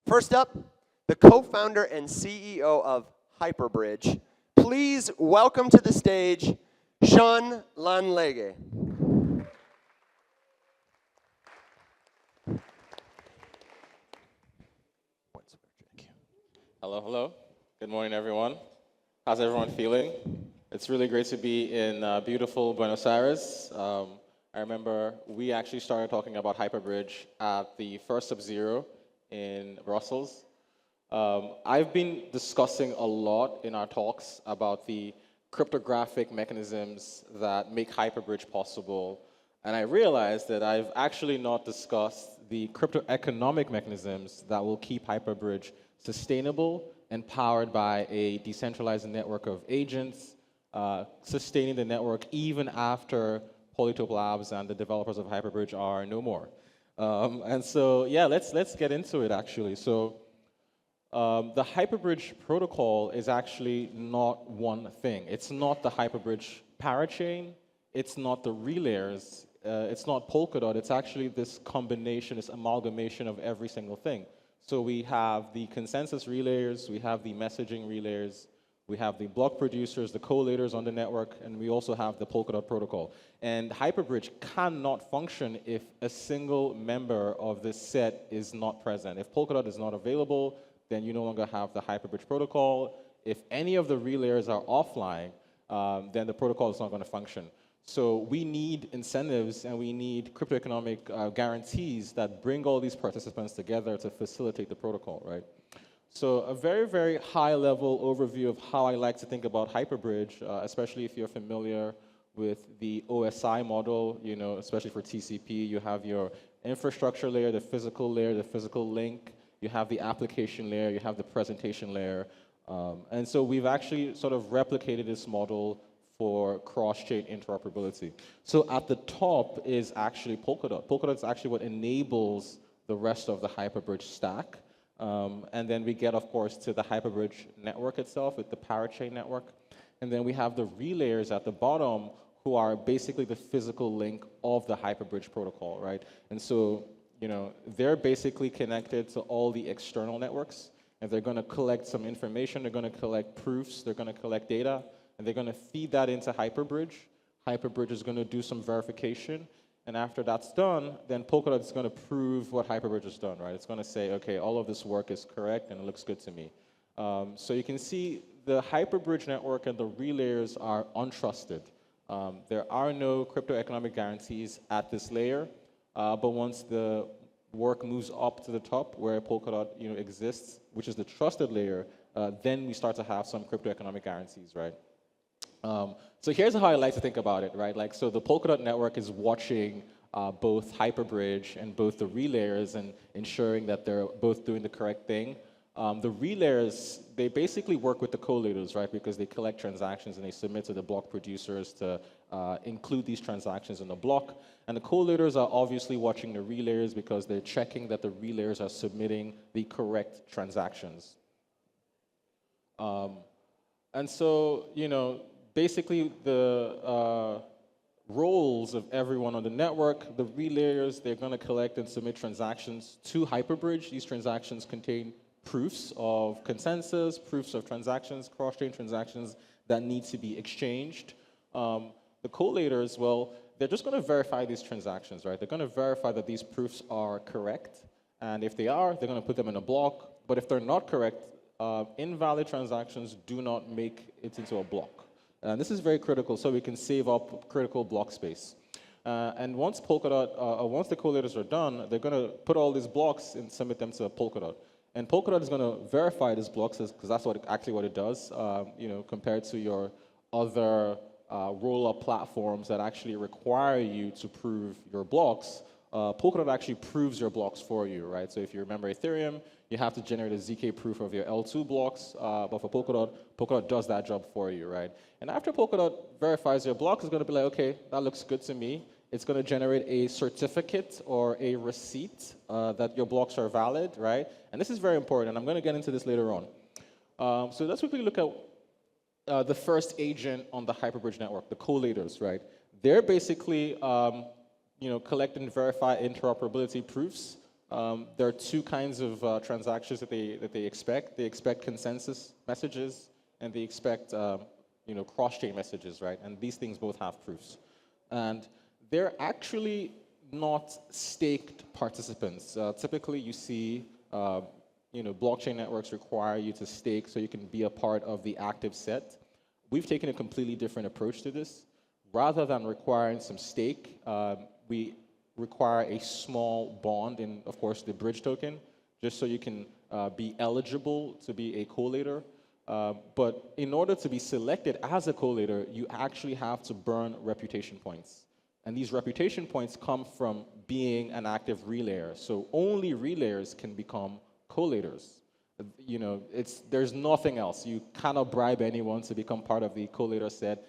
First up, the co-founder and CEO of Hyperbridge. Please welcome to the stage, Seun Lanlege. Hello, hello. Good morning, everyone. How's everyone feeling? It's really great to be in beautiful Buenos Aires. I remember we actually started talking about Hyperbridge at the first sub0 in Brussels. I've been discussing a lot in our talks about the cryptographic mechanisms that make Hyperbridge possible, and I realized that I've actually not discussed the crypto-economic mechanisms that will keep Hyperbridge sustainable and powered by a decentralized network of agents, sustaining the network even after Polkadot Labs and the developers of Hyperbridge are no more. And so, yeah, let's get into it, actually. So the Hyperbridge protocol is actually not one thing. It's not the Hyperbridge parachain. It's not the relayers. It's not Polkadot. It's actually this combination, this amalgamation of every single thing. So we have the consensus relayers, we have the messaging relayers, we have the block producers, the collators on the network, and we also have the Polkadot protocol. And Hyperbridge cannot function if a single member of this set is not present. If Polkadot is not available, then you no longer have the Hyperbridge protocol. If any of the relayers are offline, then the protocol is not going to function. So we need incentives and we need cryptoeconomic guarantees that bring all these participants together to facilitate the protocol, right? So a very, very high-level overview of how I like to think about Hyperbridge, especially if you're familiar with the OSI model, you know, especially for TCP, you have your infrastructure layer, the physical link, you have the application layer, you have the presentation layer. And so we've actually sort of replicated this model for cross-chain interoperability. So at the top is actually Polkadot. Polkadot is actually what enables the rest of the Hyperbridge stack. And then we get, of course, to the Hyperbridge network itself with the parachain network. And then we have the relayers at the bottom who are basically the physical link of the Hyperbridge protocol, right? And so, you know, they're basically connected to all the external networks. And they're going to collect some information. They're going to collect proofs. They're going to collect data. And they're going to feed that into Hyperbridge. Hyperbridge is going to do some verification. And after that's done, then Polkadot is going to prove what Hyperbridge has done, right? It's going to say, OK, all of this work is correct, and it looks good to me. So you can see the Hyperbridge network and the relayers are untrusted. There are no crypto-economic guarantees at this layer. But once the work moves up to the top, where Polkadot exists, which is the trusted layer, then we start to have some crypto-economic guarantees, right? So here's how I like to think about it, right? Like, so the Polkadot network is watching both Hyperbridge and both the relayers and ensuring that they're both doing the correct thing. The relayers, they basically work with the collators, right? Because they collect transactions and they submit to the block producers to include these transactions in the block. And the collators are obviously watching the relayers because they're checking that the relayers are submitting the correct transactions. And so, basically the roles of everyone on the network, the relayers, they're going to collect and submit transactions to Hyperbridge. These transactions contain proofs of consensus, proofs of transactions, cross-chain transactions that need to be exchanged. The collators, well, they're just going to verify these transactions, right? They're going to verify that these proofs are correct. And if they are, they're going to put them in a block. But if they're not correct, invalid transactions do not make it into a block. And this is very critical so we can save up critical block space. And once Polkadot, once the collators are done, they're going to put all these blocks and submit them to Polkadot. And Polkadot is going to verify these blocks because that's actually what it does, compared to your other roll-up platforms that actually require you to prove your blocks. Polkadot actually proves your blocks for you, right? So if you remember Ethereum, you have to generate a ZK proof of your L2 blocks, but for Polkadot, Polkadot does that job for you, right? And after Polkadot verifies your block, it's going to be like, okay, that looks good to me. It's going to generate a certificate or a receipt that your blocks are valid, right? And this is very important, and I'm going to get into this later on. So let's quickly look at the first agent on the Hyperbridge network, the collators, right? They're basically collect and verify interoperability proofs There are two kinds of transactions that they expect. They expect consensus messages, and they expect cross-chain messages, right? And these things both have proofs. And they're actually not staked participants. Typically, you see blockchain networks require you to stake so you can be a part of the active set. We've taken a completely different approach to this. Rather than requiring some stake, we require a small bond in, of course, the bridge token, just so you can be eligible to be a collator. But in order to be selected as a collator, you actually have to burn reputation points. And these reputation points come from being an active relayer. So only relayers can become collators. There's nothing else. You cannot bribe anyone to become part of the collator set.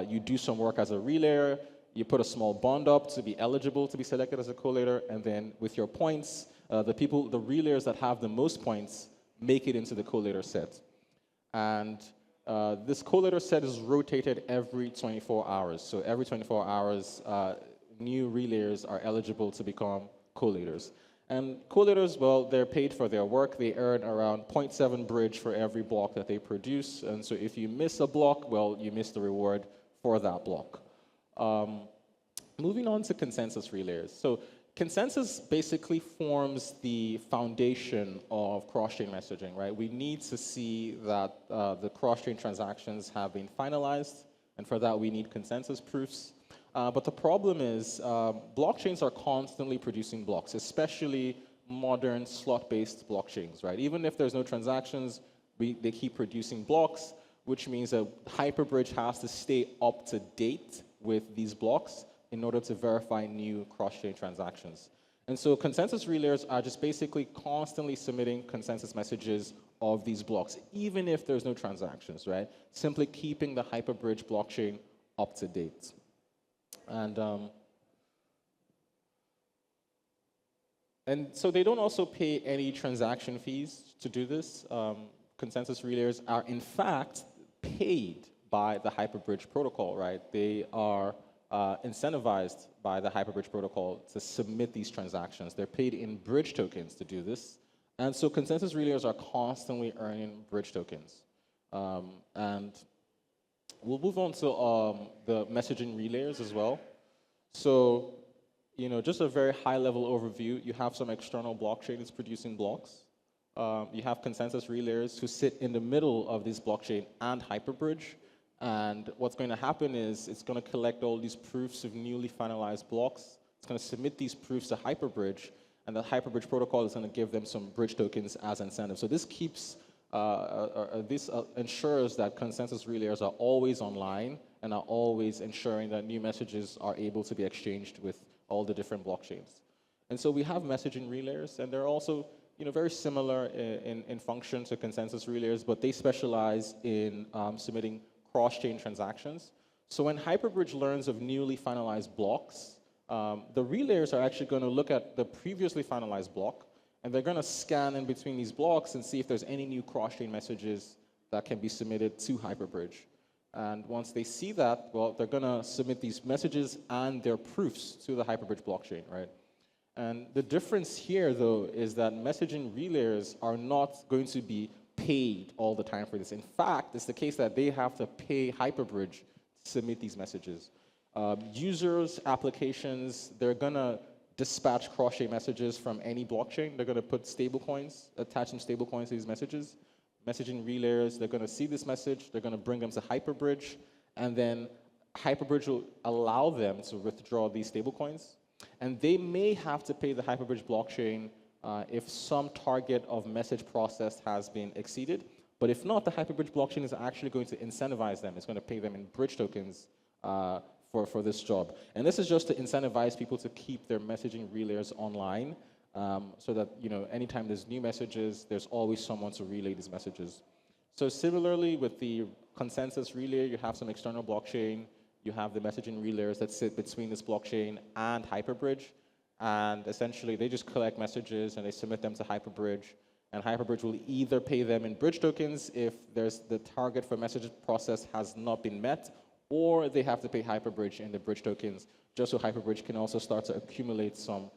You do some work as a relayer, you put a small bond up to be eligible to be selected as a collator, and then with your points, the relayers that have the most points make it into the collator set. And this collator set is rotated every 24 hours. So every 24 hours, new relayers are eligible to become collators. And collators, well, they're paid for their work. They earn around 0.7 bridge for every block that they produce. And so if you miss a block, well, you miss the reward for that block. Moving on to consensus relayers. So consensus basically forms the foundation of cross-chain messaging, right? We need to see that the cross-chain transactions have been finalized, and for that we need consensus proofs. But the problem is blockchains are constantly producing blocks, especially modern slot-based blockchains, right? Even if there's no transactions, they keep producing blocks, which means that Hyperbridge has to stay up to date with these blocks in order to verify new cross-chain transactions. And so consensus relayers are just basically constantly submitting consensus messages of these blocks, even if there's no transactions, right? Simply keeping the Hyperbridge blockchain up to date. And so they don't also pay any transaction fees to do this. Consensus relayers are, in fact, paid by the Hyperbridge protocol, right? They are incentivized by the Hyperbridge protocol to submit these transactions. They're paid in bridge tokens to do this. And so consensus relayers are constantly earning bridge tokens. And we'll move on to the messaging relayers as well. So, just a very high-level overview. You have some external blockchain that's producing blocks. You have consensus relayers who sit in the middle of this blockchain and Hyperbridge. And what's going to happen is it's going to collect all these proofs of newly finalized blocks. It's going to submit these proofs to Hyperbridge, and the Hyperbridge protocol is going to give them some bridge tokens as incentive. So this keeps, this ensures that consensus relayers are always online and are always ensuring that new messages are able to be exchanged with all the different blockchains. And so we have messaging relayers, and they're also very similar in function to consensus relayers, but they specialize in submitting cross-chain transactions. So when Hyperbridge learns of newly finalized blocks, the relayers are actually going to look at the previously finalized block, and they're going to scan in between these blocks and see if there's any new cross-chain messages that can be submitted to Hyperbridge. And once they see that, well, they're going to submit these messages and their proofs to the Hyperbridge blockchain, right? And the difference here, though, is that messaging relayers are not going to be paid all the time for this. In fact, it's the case that they have to pay Hyperbridge to submit these messages. Users, applications, they're going to dispatch cross-chain messages from any blockchain. They're going to put stablecoins, attach some stablecoins to these messages. Messaging relayers, they're going to see this message, they're going to bring them to Hyperbridge, and then Hyperbridge will allow them to withdraw these stablecoins. And they may have to pay the Hyperbridge blockchain if some target of message processed has been exceeded. But if not, the Hyperbridge blockchain is actually going to incentivize them. It's going to pay them in bridge tokens for this job. And this is just to incentivize people to keep their messaging relayers online so that anytime there's new messages, there's always someone to relay these messages. So similarly, with the consensus relay, you have some external blockchain. You have the messaging relayers that sit between this blockchain and Hyperbridge. And essentially, they just collect messages and they submit them to Hyperbridge. And Hyperbridge will either pay them in bridge tokens if the target for message process has not been met, or they have to pay Hyperbridge in the bridge tokens, just so Hyperbridge can also start to accumulate some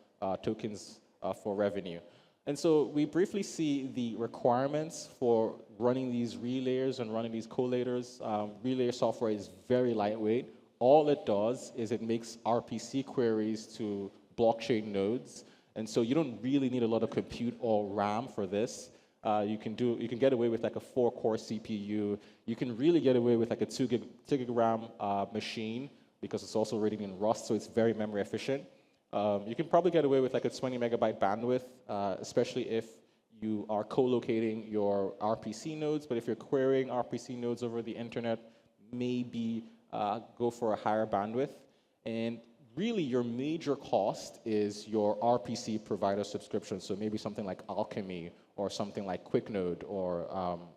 tokens for revenue. And so we briefly see the requirements for running these relayers and running these collators. Relay software is very lightweight. All it does is it makes RPC queries to blockchain nodes. And so you don't really need a lot of compute or RAM for this. You can get away with like a 4-core CPU. You can really get away with like a 2 gig RAM machine because it's also written in Rust, so it's very memory efficient. You can probably get away with like a 20 megabyte bandwidth, especially if you are co-locating your RPC nodes. But if you're querying RPC nodes over the internet, maybe go for a higher bandwidth. And really, your major cost is your RPC provider subscription. So maybe something like Alchemy or something like QuickNode or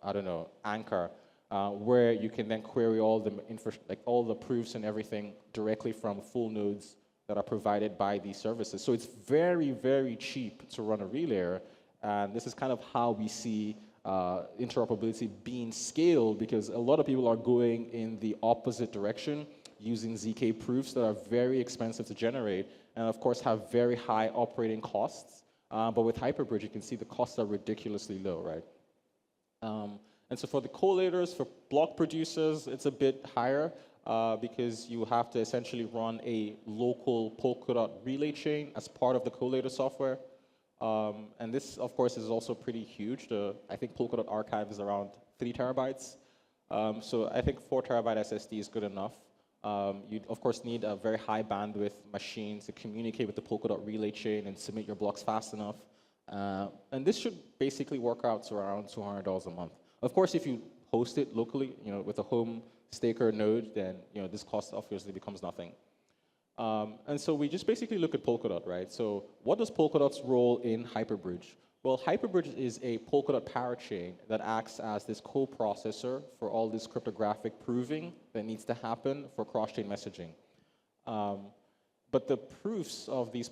I don't know, Anchor, where you can then query all the proofs and everything directly from full nodes that are provided by these services. So it's very, very cheap to run a relayer, and this is kind of how we see interoperability being scaled, because a lot of people are going in the opposite direction, using ZK proofs that are very expensive to generate, and of course have very high operating costs. But with Hyperbridge, you can see the costs are ridiculously low, right? And so for the collators, for block producers, it's a bit higher, because you have to essentially run a local Polkadot relay chain as part of the collator software. And this, of course, is also pretty huge. I think Polkadot archive is around 3 terabytes. So I think 4 terabyte SSD is good enough. You, of course, need a very high bandwidth machine to communicate with the Polkadot relay chain and submit your blocks fast enough. And this should basically work out to around $200 a month. Of course, if you host it locally, with a home staker node, then this cost obviously becomes nothing. And so we just basically look at Polkadot, right? So what does Polkadot's role in Hyperbridge? Well, Hyperbridge is a Polkadot parachain that acts as this co-processor for all this cryptographic proving that needs to happen for cross-chain messaging. But the proofs of this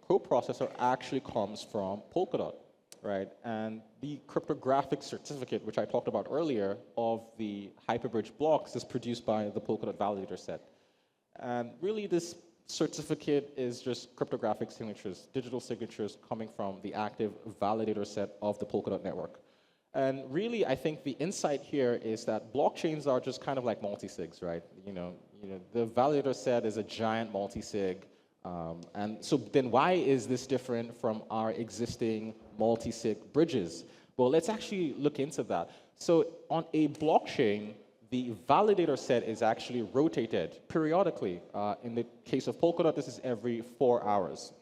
co-processor actually comes from Polkadot, right? And the cryptographic certificate, which I talked about earlier, of the Hyperbridge blocks is produced by the Polkadot validator set. And really, this certificate is just cryptographic signatures, digital signatures coming from the active validator set of the Polkadot network. And really, I think the insight here is that blockchains are just kind of like multisigs, right? The validator set is a giant multisig. And so then why is this different from our existing multisig bridges? Well, let's actually look into that. So on a blockchain, the validator set is actually rotated periodically. In the case of Polkadot, this is every 4 hours.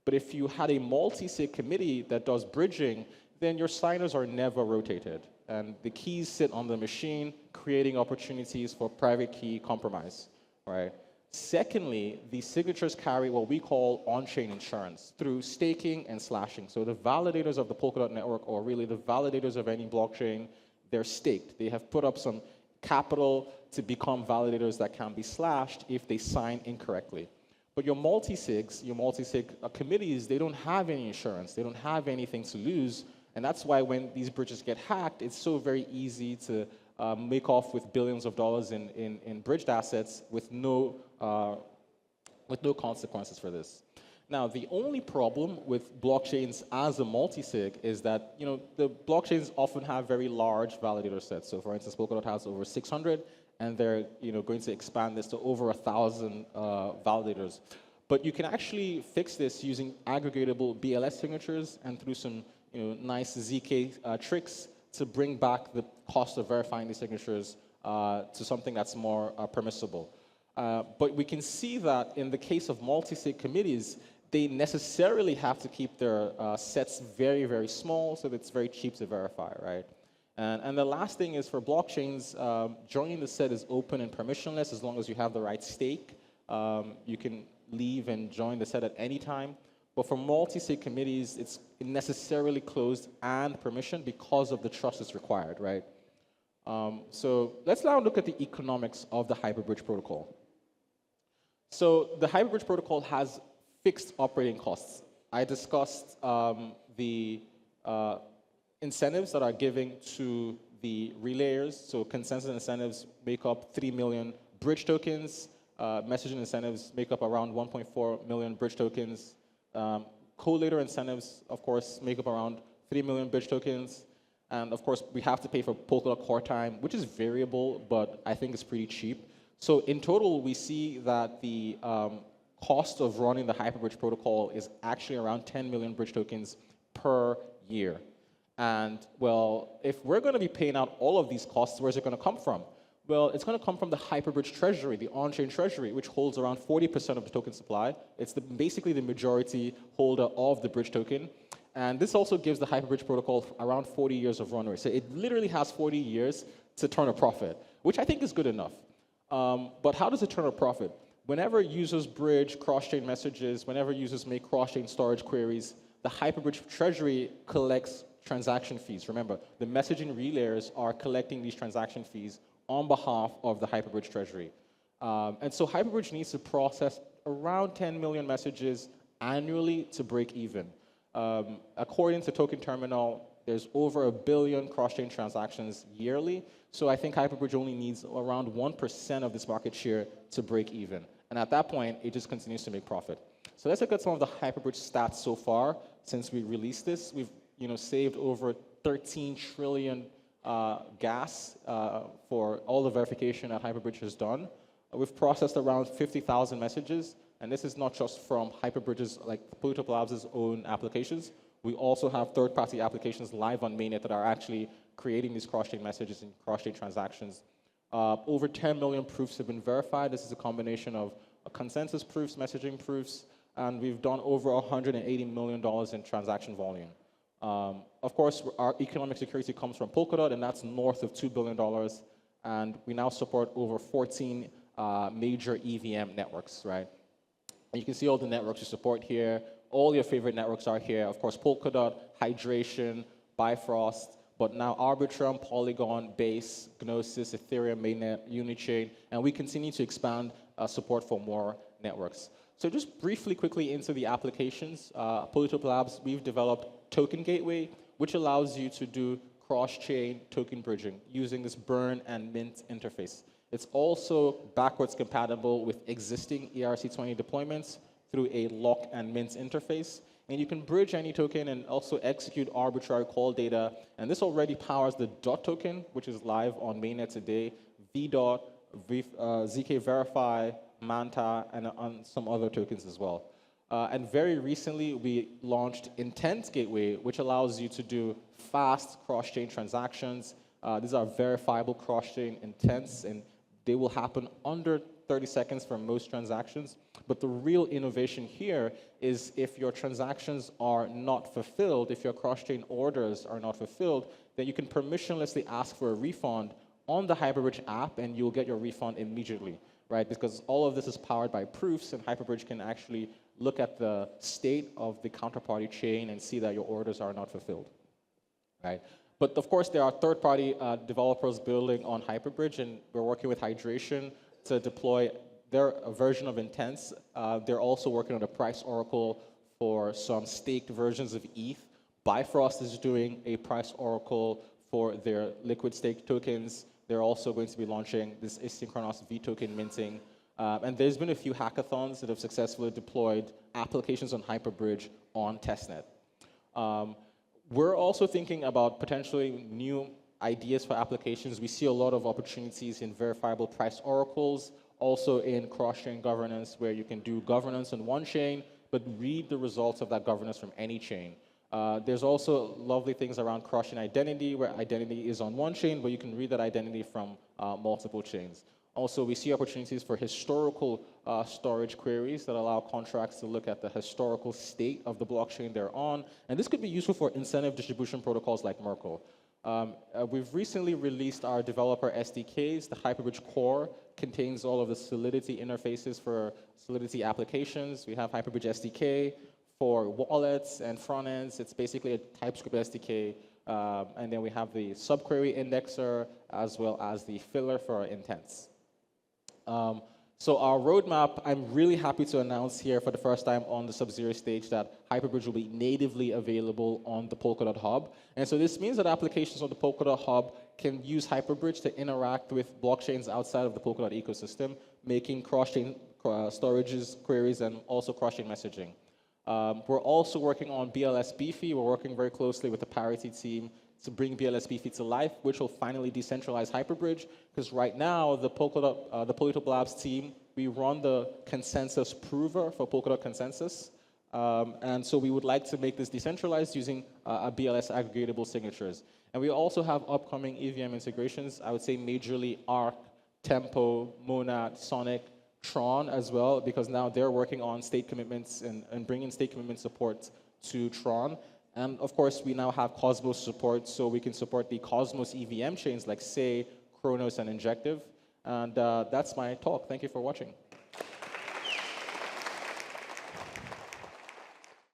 But if you had a multi-sig committee that does bridging, then your signers are never rotated. And the keys sit on the machine, creating opportunities for private key compromise, right? Secondly, the signatures carry what we call on-chain insurance through staking and slashing. So the validators of the Polkadot network, or really the validators of any blockchain, they're staked. They have put up some capital to become validators that can be slashed if they sign incorrectly. But your multi-sig committees, they don't have any insurance. They don't have anything to lose. And that's why when these bridges get hacked, it's so very easy to make off with billions of dollars in bridged assets with no consequences for this. Now, the only problem with blockchains as a multi-sig is that the blockchains often have very large validator sets. So, for instance, Polkadot has over 600, and they're going to expand this to over 1,000 validators. But you can actually fix this using aggregatable BLS signatures and through some nice ZK tricks to bring back the cost of verifying these signatures to something that's more permissible. But we can see that in the case of multi-sig committees, they necessarily have to keep their sets very, very small so that it's very cheap to verify, right? And the last thing is for blockchains, joining the set is open and permissionless as long as you have the right stake. You can leave and join the set at any time. But for multi-sig committees, it's necessarily closed and permissioned because of the trust that's required, right? So let's now look at the economics of the Hyperbridge protocol. So the Hyperbridge protocol has fixed operating costs. I discussed the incentives that are given to the relayers. So consensus incentives make up 3 million bridge tokens. Messaging incentives make up around 1.4 million bridge tokens. collator incentives, of course, make up around 3 million bridge tokens. And of course, we have to pay for Polkadot core time, which is variable, but I think it's pretty cheap. So in total, we see that the cost of running the Hyperbridge protocol is actually around 10 million bridge tokens per year. And well, if we're going to be paying out all of these costs, where's it going to come from? Well, it's going to come from the Hyperbridge treasury, the on-chain treasury, which holds around 40% of the token supply. It's basically the majority holder of the bridge token. And this also gives the Hyperbridge protocol around 40 years of runway. So it literally has 40 years to turn a profit, which I think is good enough. But how does it turn a profit? Whenever users bridge cross-chain messages, whenever users make cross-chain storage queries, the Hyperbridge treasury collects transaction fees. Remember, the messaging relayers are collecting these transaction fees on behalf of the Hyperbridge treasury. And so Hyperbridge needs to process around 10 million messages annually to break even. According to Token Terminal, there's over 1 billion cross-chain transactions yearly. So I think Hyperbridge only needs around 1% of this market share to break even. And at that point, it just continues to make profit. So let's look at some of the Hyperbridge stats so far since we released this. We've saved over 13 trillion gas for all the verification that Hyperbridge has done. We've processed around 50,000 messages. And this is not just from Hyperbridge's, like Polkadot Labs' own applications. We also have third-party applications live on mainnet that are actually creating these cross-chain messages and cross-chain transactions. Over 10 million proofs have been verified. This is a combination of consensus proofs, messaging proofs, and we've done over $180 million in transaction volume. Of course, our economic security comes from Polkadot, and that's north of $2 billion. And we now support over 14 major EVM networks, right? And you can see all the networks you support here. All your favorite networks are here. Of course, Polkadot, Hydration, Bifrost, but now Arbitrum, Polygon, Base, Gnosis, Ethereum, Mainnet, Unichain, and we continue to expand support for more networks. So just briefly, quickly into the applications. Polkadot Labs, we've developed Token Gateway, which allows you to do cross-chain token bridging using this burn and mint interface. It's also backwards compatible with existing ERC20 deployments through a lock and mint interface. And you can bridge any token and also execute arbitrary call data. And this already powers the DOT token, which is live on mainnet today, VDOT, ZK Verify, Manta, and on some other tokens as well. And very recently, we launched Intent Gateway, which allows you to do fast cross-chain transactions. These are verifiable cross-chain intents, and they will happen under 30 seconds for most transactions. But the real innovation here is if your transactions are not fulfilled, if your cross-chain orders are not fulfilled, then you can permissionlessly ask for a refund on the Hyperbridge app, and you'll get your refund immediately, right? Because all of this is powered by proofs, and Hyperbridge can actually look at the state of the counterparty chain and see that your orders are not fulfilled, right? But of course, there are third-party developers building on Hyperbridge, and we're working with Hydration to deploy their version of intents. They're also working on a price oracle for some staked versions of ETH. Bifrost is doing a price oracle for their liquid staked tokens. They're also going to be launching this asynchronous V token minting. And there's been a few hackathons that have successfully deployed applications on Hyperbridge on testnet. We're also thinking about potentially new ideas for applications. We see a lot of opportunities in verifiable price oracles, also in cross-chain governance, where you can do governance on one chain, but read the results of that governance from any chain. There's also lovely things around cross-chain identity, where identity is on one chain, but you can read that identity from multiple chains. Also, we see opportunities for historical storage queries that allow contracts to look at the historical state of the blockchain they're on. And this could be useful for incentive distribution protocols like Merkle. We've recently released our developer SDKs. The Hyperbridge core contains all of the Solidity interfaces for Solidity applications. We have Hyperbridge SDK for wallets and front ends. It's basically a TypeScript SDK. And then we have the subquery indexer as well as the filler for our intents. So our roadmap, I'm really happy to announce here for the first time on the sub0 stage that Hyperbridge will be natively available on the Polkadot Hub. And so this means that applications on the Polkadot Hub can use Hyperbridge to interact with blockchains outside of the Polkadot ecosystem, making cross-chain storages, queries, and also cross-chain messaging. We're also working on BLS Beefy. We're working very closely with the Parity team to bring BLS Beefy to life, which will finally decentralize Hyperbridge. Because right now, the Polkadot Labs team, we run the consensus prover for Polkadot Consensus. And so we would like to make this decentralized using a BLS aggregatable signatures. And we also have upcoming EVM integrations, I would say majorly Arc, Tempo, Monad, Sonic, Tron as well, because now they're working on state commitments and bringing state commitment support to Tron. And of course, we now have Cosmos support, so we can support the Cosmos EVM chains like Say, Chronos, and Injective. And that's my talk. Thank you for watching.